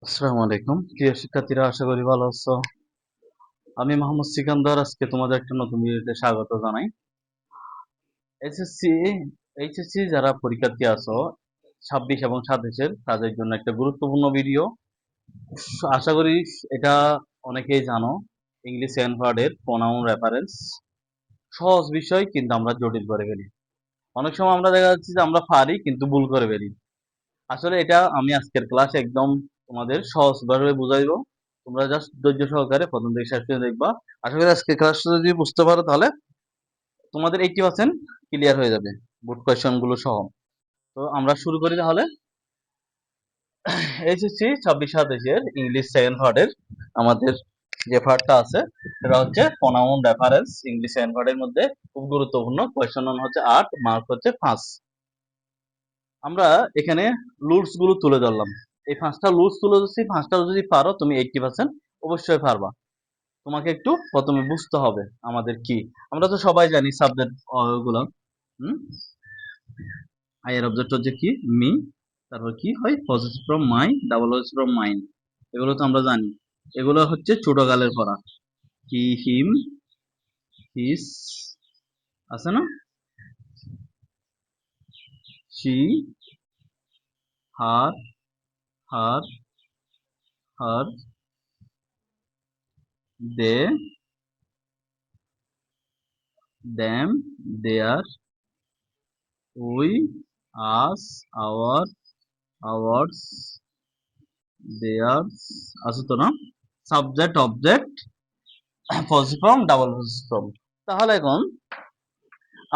আসসালামু আলাইকুম প্রিয় শিক্ষার্থীরা, আশা করি ভালো আছো। আমি মোহাম্মদ সিকান্দার। আজকে তোমাদের একটা নতুন ভিডিওতে স্বাগত জানাই। এসএসসি এইচএসসি যারা পরীক্ষার্থী আছো 26 এবং 27 তাদের জন্য একটা গুরুত্বপূর্ণ ভিডিও। আশা করি এটা অনেকেই জানো। ইংলিশ সেকেন্ড ওয়ার্ডের প্রোনাউন রেফারেন্স সহজ বিষয়, কিন্তু আমরা জটিল করে ফেলি। অনেক সময় আমরা দেখা যাচ্ছে যে আমরা পারি কিন্তু ভুল করে ফেলি। আসলে এটা আমি আজকের ক্লাসে একদম তোমাদের সহজভাবে বুঝাইবো। তোমরা জাস্ট ধৈর্য সহকারে প্রথম থেকে শেষ পর্যন্ত দেখবা। আশা করি আজকের ক্লাসটা যদি বুঝতে পারো তাহলে তোমাদের 80% ক্লিয়ার হয়ে যাবে বোর্ড কোয়েশ্চেন গুলো সহ। তো আমরা শুরু করি তাহলে। এইচএসসি 26-27 ইংলিশ সেকেন্ড পার্টের আমাদের যে পার্টটা আছে সেটা হচ্ছে প্রোনাউন রেফারেন্স। ইংলিশ সেকেন্ড পার্টের মধ্যে খুব গুরুত্বপূর্ণ। কোয়েশ্চন হচ্ছে 8, মার্ক হচ্ছে 5। আমরা এখানে রুলস গুলো তুলে ধরলাম। এই 5টা রুলস তুলে ধরছি, 5টা যদি পারো তুমি 80% অবশ্যই পারবা। তোমাকে একটু প্রথমে বুঝতে হবে আমাদের কি। আমরা তো সবাই জানি সাবজেক্ট গুলো। হুম আই এর অবজেক্ট হচ্ছে কি মি, তারপর কি হয় possessive from my, double possessive from mine. এগুলো তো আমরা জানি। এগুলো হচ্ছে ছোটকালের পড়া। হি, হিম, হিস, আছে না, she, her, her, her, they, them, their, we, us, our, ours, theirs, আছে তো না, subject object positive form double positive form. তাহলে এখন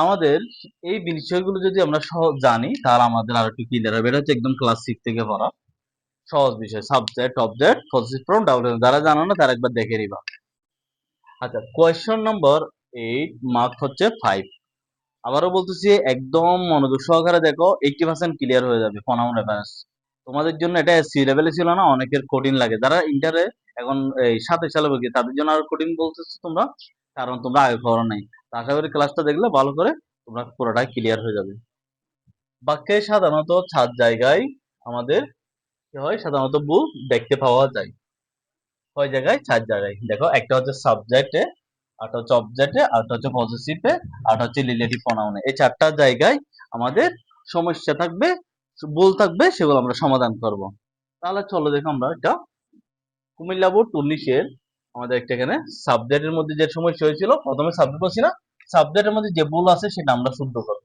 আমাদের এই বিষয়গুলো যদি আমরা সহজ জানি তাহলে আমাদের আরো একটু ক্লিয়ার হবে। এটা হচ্ছে একদম ক্লাস 6 থেকে পড়া সহজ বিষয়। Subject object positive form double. যারা জানো না তারা একবার দেখে নিবা। আচ্ছা, কোয়েশ্চন নম্বর 8, মার্ক হচ্ছে 5। আবারও বলতেছি একদম মনোযোগ সহকারে দেখো, 80% ক্লিয়ার হয়ে যাবে প্রোনাউন রেফারেন্স। তোমাদের জন্য এটা সি লেভেলে ছিল না, অনেকের কঠিন লাগে। যারা ইন্টারে এখন এই 27 সালে ভর্তি তাদের জন্য আরো কঠিন বলতেছো তোমরা, কারণ তোমরা আগে করো নাই। তো আশা করি ক্লাসটা দেখলে ভালো করে তোমরা পুরোটাই ক্লিয়ার হয়ে যাবে। বাক্যে সাধারণত 4 জায়গায় আমাদের কি হয়, সাধারণত ভুল দেখতে পাওয়া যায়। কয় জায়গায়? 4 জায়গায়। দেখো, একটা হচ্ছে সাবজেক্টে, আরটা হচ্ছে অবজেক্টে, আরটা হচ্ছে পজেসিভে, আরটা হচ্ছে রিলেটিভ প্রোনাউনে। এই 4টা জায়গায় আমাদের সমস্যা থাকবে, ভুল থাকবে, সেগুলো আমরা সমাধান করব। তাহলে চলো দেখো আমরা এটা কুমিল্লা বোর্ড 19-এর আমাদের একটা এখানে সাবজেক্টের মধ্যে যে সমস্যা হয়েছিল, প্রথমে সাবজেক্ট বলছি না, সাবজেক্টের মধ্যে যে ভুল আছে সেটা আমরা শুদ্ধ করব।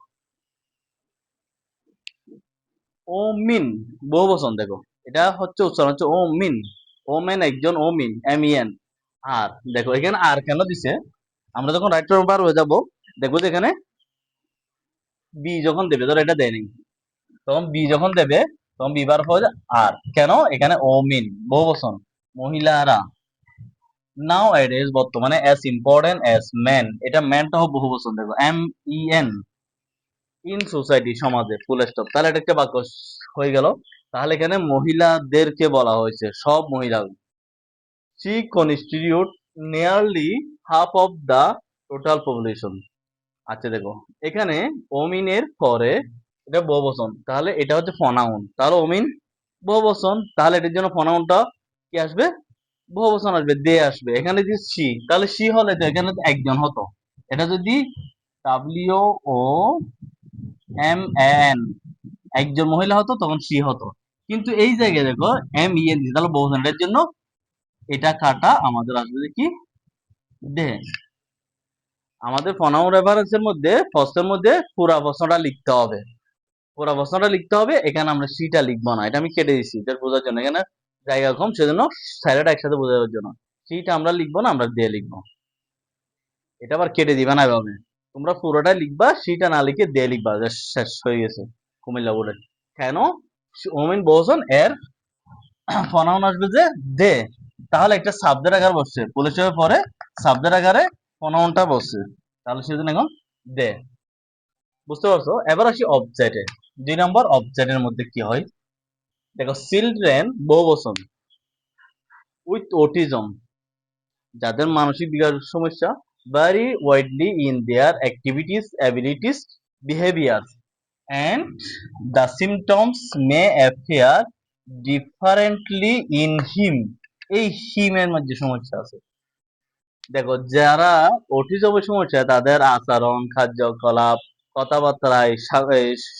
ও মিন বহু বচন। দেখো এটা হচ্ছে উচ্চারণ হচ্ছে ও মিন। ও মেন একজন, ও মিন এম ই এন। আর দেখো এখানে আর কেন দিছে, আমরা যখন রাইট বার হয়ে যাব দেখবো যে এখানে বি যখন দেবে, ধরো এটা দেয়নি, তখন বি যখন দেবে তখন বি বার হয়ে আর কেন এখানে ও মিন বহু বচন মহিলারা। নাও এডেজ বর্তমানে এস ইম্পর্টেন্ট এস ম্যান, এটা ম্যানটা হবে বহু বচন। দেখো M E N, in society সমাজে, ফুল স্টপ। তাহলে এটা একটা বাক্য হয়ে গেল। তাহলে এখানে মহিলাদেরকে বলা হয়েছে, সব মহিলা। she constitute nearly half of the total population। আচ্ছা দেখো এখানে ওমিনের পরে এটা বহুবচন, তাহলে এটা হচ্ছে প্রনাউন। তাহলে ওমিন বহুবচন, তাহলে এটার জন্য প্রনাউনটা কি আসবে? বহুবচন আসবে, দে আসবে। এখানে যদি সি, তাহলে সি হলে তো এখানে তো একজন হতো। এটা যদি ডাব্লিউ ও এম এন একজন মহিলা হতো তখন সি হতো। কিন্তু এই জায়গায় দেখো এম ই এন, তাহলে বহুবচন, এটার জন্য এটা কাটা আমাদের আসবে কি দে। আমাদের প্রনাউন রেফারেন্সের মধ্যে ফার্স্টের মধ্যে পুরা প্রশ্নটা লিখতে হবে। পুরা প্রশ্নটা লিখতে হবে, এখানে আমরা সিটা লিখবো না, এটা আমি কেটে দিচ্ছি এটা বোঝার জন্য। এখানে জায়গা কম, সেজন্য সাইডটা একসাথে বোঝার জন্য সিটা আমরা লিখবো না, আমরা দিয়ে লিখবো। এটা আবার কেটে দিবা না এভাবে, তোমরা পুরোটা লিখবা, সিটা না লিখে দিয়ে লিখবা। শেষ হয়ে গেছে কুমিল্লা বোর্ডে। কেন? ওমেন বহুজন এর প্রনাউন আসবে যে দে, তাহলে একটা সাবজেক্ট আকারে বসছে, পুলিশের পরে সাবজেক্ট আকারে প্রনাউনটা বসছে, তাহলে সেজন্য এখন দে। বুঝতে পারছো? এবার আসি অবজেক্টে। 2 নম্বর অবজেক্টের মধ্যে কি হয় দেখো, চিলড্রেন বহু বচন উইথ অটিজম, যাদের মানসিক বিকাশ সমস্যা, vary widely in their activities abilities behaviour, and the symptoms may appear differently in him, এই হিমের মধ্যে সমস্যা আছে। দেখো যারা অটিজমের সমস্যা তাদের আচরণ, কার্যকলাপ, কথাবার্তায়,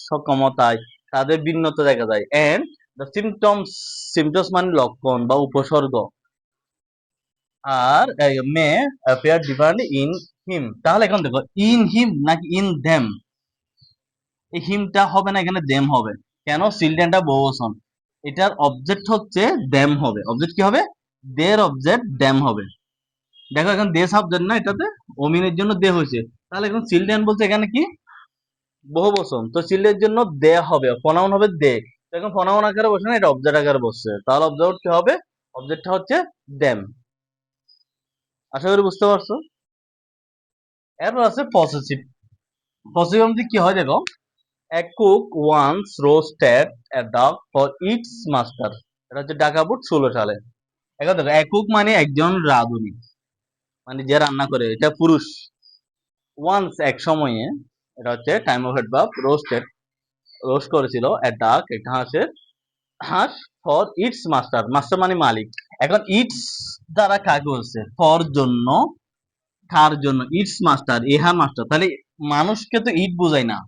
সক্ষমতায় তাদের ভিন্নতা দেখা যায়। এন্ড দ্য সিমটমস, সিমটমস মানে লক্ষণ বা উপসর্গ, আর may appear differently in him. তাহলে এখন দেখো ইন হিম নাকি ইন দেম, এই হিমটা হবে না, এখানে দেম হবে। কেন? চিলড্রেনটা বহুবচন, এটার অবজেক্ট হচ্ছে দেম হবে। অবজেক্ট কি হবে? দের অবজেক্ট দেম হবে। দেখো এখন দে সাবজেক্ট না, এটাতে অমিনের জন্য দে হয়েছে। তাহলে এখন চিলড্রেন বলতে এখানে কি বহুবচন, তো চিলড্রেন জন্য দে হবে, প্রনাউন হবে দে। তো এখন প্রনাউন আকারে বসে না, এটা অবজেক্ট আকারে বসছে, তাহলে অবজেক্ট কি হবে? অবজেক্টটা হচ্ছে দেম। আশা করি বুঝতে পারছো। এরপর আছে পসেসিভ। পসেসিভ মধ্যে কি হয় দেখো, A cook once roasted a duck for its master. এটা হচ্ছে ডাকাবুট 16 সালে। এখন দেখো a cook মানে একজন রাঁধুনি, মানে যে রান্না করে, এটা পুরুষ। ওয়ান্স এক সময়ে, এটা হচ্ছে time of adverb, roasted roast করেছিল a duck একটা হাঁস ফর ইটস মাস্টার, মাস্টার মানে মালিক। এখন ইটস দ্বারা কাকে হচ্ছে? ফর জন্য, কার জন্য? ইটস মাস্টার, ইহার মাস্টার। তাহলে মানুষকে তো ইট বোঝায় না,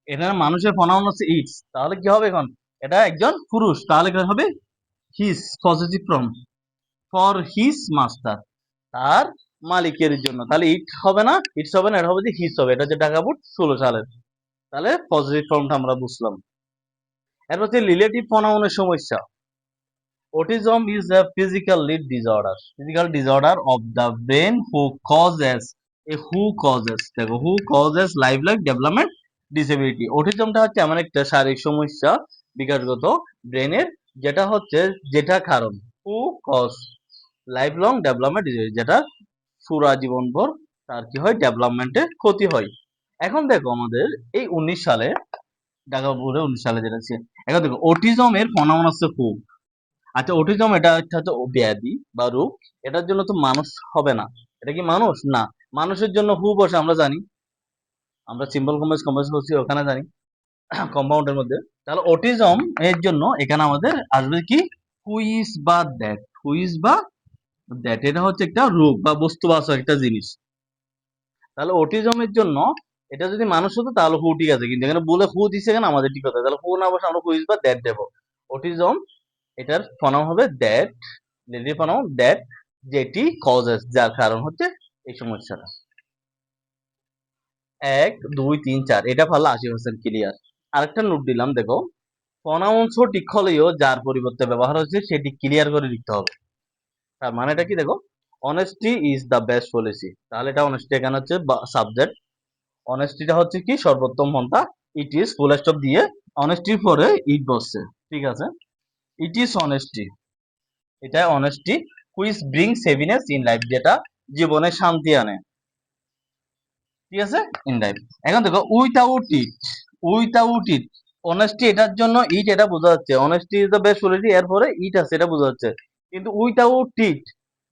এখানে মানুষের প্রনাউন হচ্ছে ইটস, তাহলে কি হবে এখন? এটা একজন পুরুষ, তাহলে কি হবে? His, positive form, for his master, তার মালিকের জন্য। তাহলে ইট হবে না, ইটস হবে না, এটা হবে যে হিজ হবে। এটা হচ্ছে ঢাকাপুট 16 সালের। তাহলে পজিটিভ ফর্মটা আমরা বুঝলাম। এরপর হচ্ছে রিলেটিভ প্রনাউনের সমস্যা। Autism is a physically disorder, physical disorder of the brain who causes, দেখো who causes lifelong development disability। অটিজমটা হচ্ছে এমন একটা শারীরিক সমস্যা, বিকাশগত ব্রেনের, যেটা হচ্ছে, যেটা কারণ who cause lifelong development disability, যেটা পুরা জীবনভর তার কি হয়? ডেভেলপমেন্টের ক্ষতি হয়। এখন দেখো আমাদের এই 19 সালে, ঢাকা বোর্ডে 19 সালে যেটা ছিল, এখন দেখো অটিজমের প্রনাউন হচ্ছে হু। আচ্ছা অটিজম এটা একটা হচ্ছে ব্যাধি বা রোগ, এটার জন্য তো মানুষ হবে না। এটা কি মানুষ? না। মানুষের জন্য হু বসে আমরা জানি, আমরা সিম্বল কম্পাউন্ড করছি ওখানে জানি কম্পাউন্ডের মধ্যে। তাহলে অটিজম এর জন্য এখানে আমাদের আসবে কি? হুইজ বা দ্যাট, হুইজ বা দ্যাট, এটা হচ্ছে একটা রোগ বা বস্তুবাচক একটা জিনিস। তাহলে অটিজমের জন্য এটা যদি মানুষ হতো তাহলে হু ঠিক আছে, কিন্তু এখানে বলে হু দিছে কেন? আমাদের ঠিক কথা, তাহলে হু না বসে আমরা হুইজ বা দ্যাট দেবো। অটিজম, এটার প্রনাউন হবে দ্যাট, রিলেটিভ প্রনাউন দ্যাট, যেটি কজেস, যার কারণ হচ্ছে এই সমস্যাটা। 1 2 3 4, এটা পারলে 80% ক্লিয়ার। আরেকটা নোট দিলাম, দেখো প্রনাউন সঠিক হলেও যার পরিবর্তে ব্যবহার হচ্ছে সেটি ক্লিয়ার করে লিখতে হবে। তার মানেটা কি দেখো, honesty is the best policy, তাহলে এটা অনেস্টি এখানে হচ্ছে সাবজেক্ট। অনেস্টিটা হচ্ছে কি? সর্বোত্তম পন্থা। ইট ইজ ফুল স্টপ দিয়ে অনেস্টির পরে ইট বসছে, ঠিক আছে। ইট ইজ অনেস্টি, এটা honesty which brings happiness in life, যেটা জীবনে শান্তি আনে, ঠিক আছে, ইন লাইফ। এখন দেখো উইথাউট ইট, উইথাউট ইট, অনেস্টি এটার জন্য ইট, এটা বোঝা যাচ্ছে honesty is the best policy, এরপরে ইট আছে, এটা বোঝা যাচ্ছে। কিন্তু উইথাউট ইট,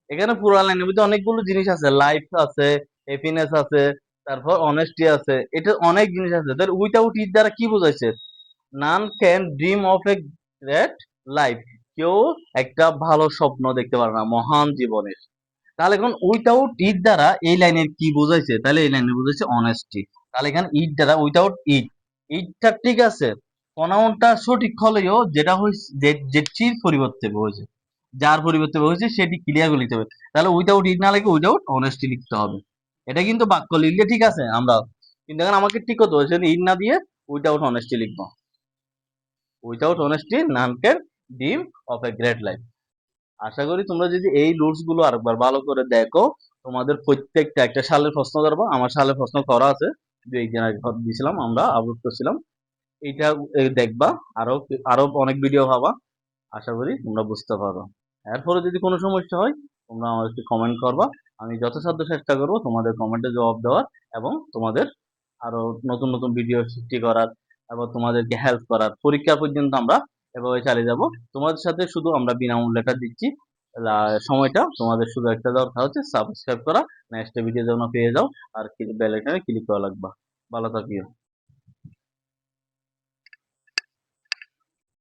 এখানে পুরো লাইনের মধ্যে অনেকগুলো জিনিস আছে, লাইফ আছে, হ্যাপিনেস আছে, তারপর অনেস্টি আছে, এটা অনেক জিনিস আছে। তাহলে উইথাউট ইট দ্বারা কি বোঝাইছে? None can dream of a great life, কেউ একটা ভালো স্বপ্ন দেখতে পারে না মহান জীবনের। তাহলে এখন উইথাউট ইট দ্বারা এই লাইনের কি বোঝাইছে? তাহলে এই লাইনে বোঝাইছে অনেস্টি। তাহলে এখানে ইট দ্বারা উইথাউট ইট, ইটটা ঠিক আছে, প্রনাউনটা সঠিক হলেও যেটা হয়েছে, যেটির পরিবর্তে হয়েছে, যার পরিবর্তে হয়েছে সেটি ক্লিয়ার করে লিখতে হবে। তাহলে উইথাউট ইট না লিখে উইথাউট অনেস্টি লিখতে হবে। এটা কিন্তু বাক্য লিখলে ঠিক আছে আমরা, কিন্তু এখন আমাকে ঠিক করতে হবে, সেটা ইট না দিয়ে উইথাউট অনেস্টি লিখবো। Without honesty none can dream of a great life. আশা করি তোমরা যদি এই রুলস গুলো আরেকবার ভালো করে দেখো, তোমাদের প্রত্যেকটা, একটা সালের প্রশ্ন ধরবো, আমার সালের প্রশ্ন করা আছে, 2 একদিন আগে দিয়েছিলাম, আমরা আপলোড করছিলাম, এইটা দেখবা, আরো আরো অনেক ভিডিও পাবা। আশা করি তোমরা বুঝতে পারো। এরপরে যদি কোনো সমস্যা হয় তোমরা আমাকে কমেন্ট করবা, আমি যথাসাধ্য চেষ্টা করবো তোমাদের কমেন্টে জবাব দেওয়ার, এবং তোমাদের আরো নতুন নতুন ভিডিও সৃষ্টি করার, এবং তোমাদেরকে হেল্প করার। পরীক্ষা পর্যন্ত আমরা এভাবে চালিয়ে যাব। তোমাদের সাথে শুধু আমরা বিনামূল্যটা দিচ্ছি। সময়টা তোমাদের শুধু একটা দরকার হচ্ছে সাবস্ক্রাইব করা, নেক্সট ভিডিও যেন পেয়ে যাও, আর বেল আইকনে ক্লিক করা লাগবে। ভালো থাকিও।